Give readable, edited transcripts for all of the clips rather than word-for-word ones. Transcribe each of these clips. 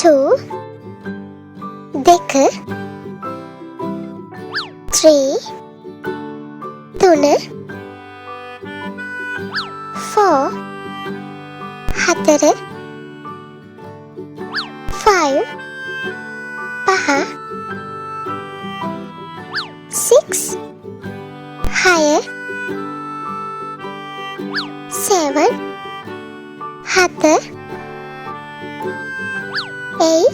2 දෙක 3 තුන 4 හතර 5 පහ 6 හය 7 හත 8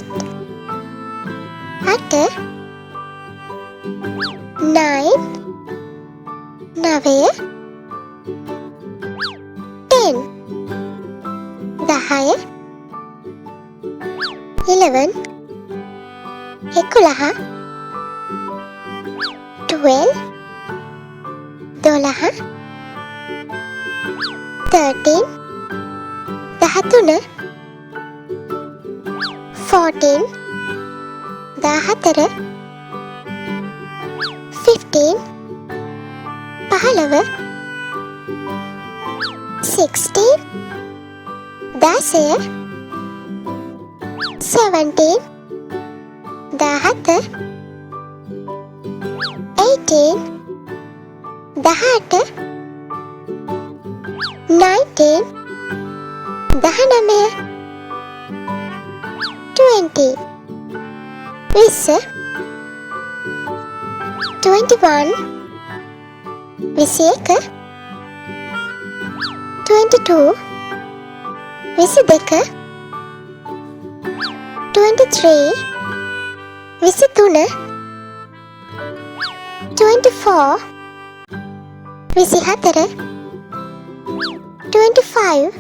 අට 9 නවය 10 දහය 11 එකොළහ 12 දොළහ 13 දහතුන 14 දහතර 15 පහළව 16 දහසය 17 දහත 18 දහඅට 19 දහනවය 20 විස්ස 21 විසියක 22 විසි දෙක 23 විසි තුන 24 විසි හතර 25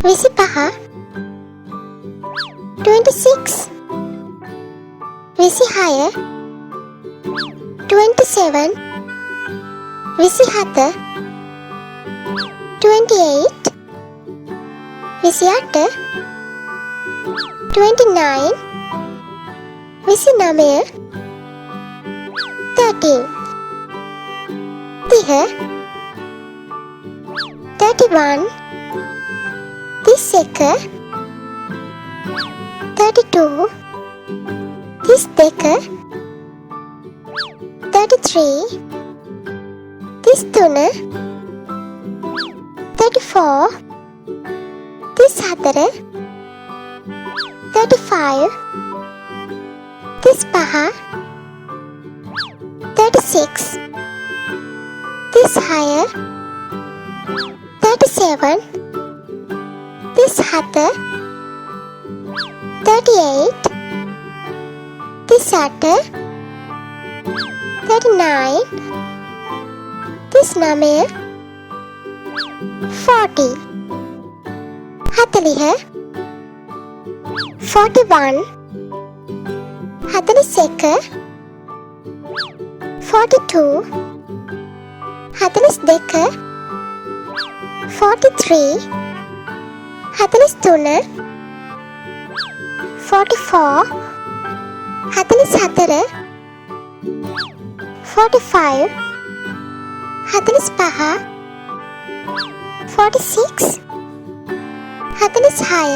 විසි පහ 26 විසි හය 27 විසි හත 28 විසි අට 29 විසි නවය 30 තිහ 31 තිස් එක 32 තිස් දෙක 33 තිස් තුන 34 තිස් හතර 35 තිස් පහ 36 තිස් හය 37 තිස් හත 38 තිස් අට 39 තිස් නවය 40 හතලිහ 41 හතලිස් එක 42 හතලිස් දෙක 43 හතලිස් තුන 44 හතලිස් හතර 45 හතලිස් පහ 46 හතලිස් හය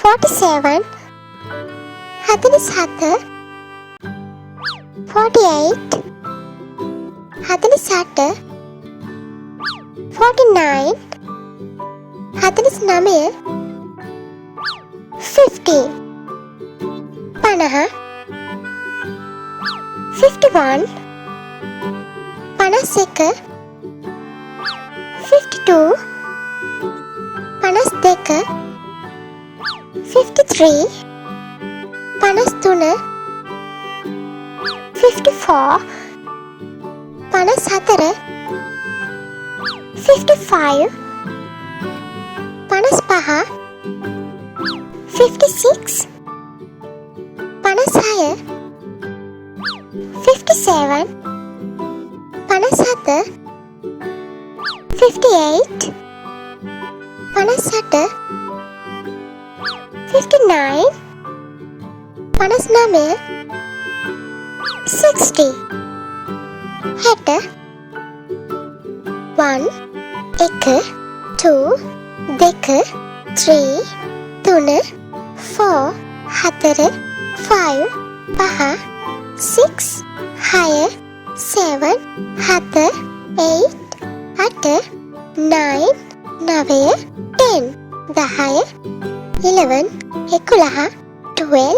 47 හතලිස් හත 48 හතලිස් අට 49 හතලිස් නවය 50 පනහ 51 පනස් එක 52 පනස් දෙක 53 පනස් තුන 54 පනස් හතර 55 පනස් පහ 56 පනස් හය 57 පනස් හත 58 පනස් අට 59 පනස් නවය 60 හැට 1 එක 2 දෙක 3 තුන 4 4 5 5 6 6 7 7 8 8 9 9 10 10 11 11 12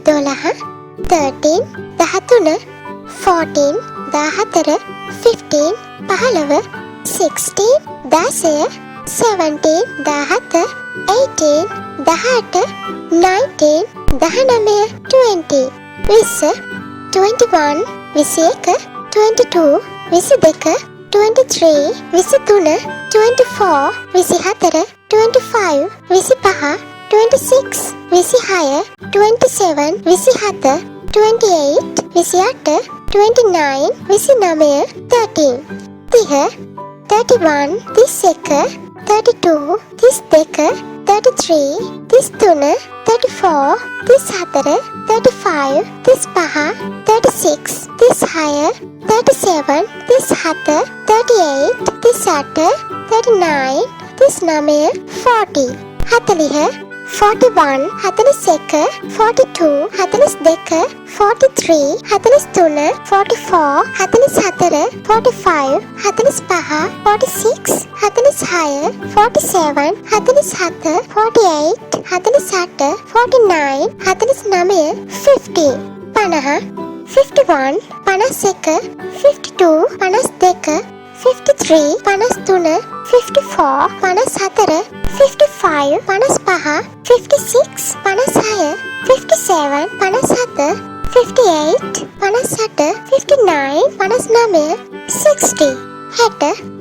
12 13 13 14 14 15 15 16 16 17 17 18 18 19 19 20 20 21 21 22 22 23 23 24 24 25 25 26 26 27 27 28 28 29 29 30 30 31 31 32 32 33 33 34 34 35 35 36 36 37 37 38 38 39 39 40 40 41 42 42 43 43 44 44 47 45 45 46 46 47 47 48 47 49 49 50 50 51 52 52 52 53 53 54 57 55 55 56 56 57 57 58 57 59 59 60 60